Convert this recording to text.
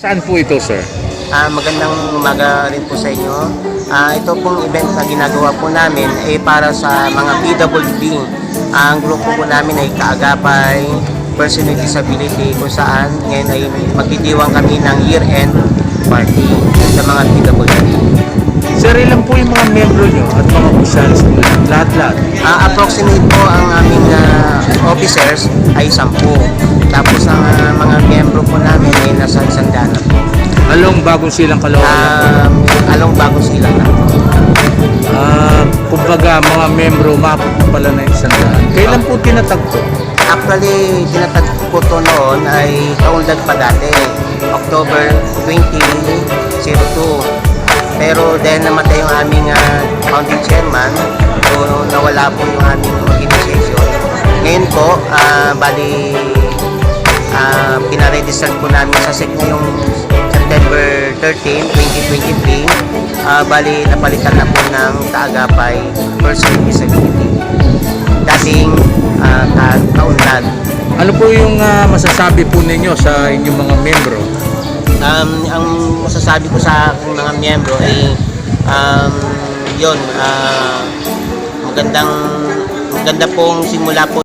Saan po ito, sir? Magandang umaga rin po sa inyo. Ito pong event na ginagawa po namin ay para sa mga PWD. Ang grupo po namin ay Kaagapay Person with Disability, kung saan ngayon ay magdidiwang kami ng year-end party sa mga PWD. Sir, ilan po yung mga membro nyo at mga opisyalis nyo? Lahat-lahat? Approximate po ang aming officers ay 10. Tapos ang mga membro po namin ay nasa 100 na po. Along Bagong Silang Caloocan? Along Bagong Silang na po. Kumbaga, mga membro, mapunta pala na yung 100. Kailan po tinatagpo? Actually, tinatagpo to noon ay kaunlad pa dati. October 2002. Pero dahil namatay yung aming founding chairman, so nawala po yung aming organization. Ngayon po, bali, pinaregister po namin sa SEC ngayong September 13, 2023. Bali, napalitan na po ng Kaagapay Person with Disability. Dating kaunlad. Ano po yung masasabi po ninyo sa inyong mga membro? Ang masasabi ko sa aking mga miyembro ay maganda pong simula po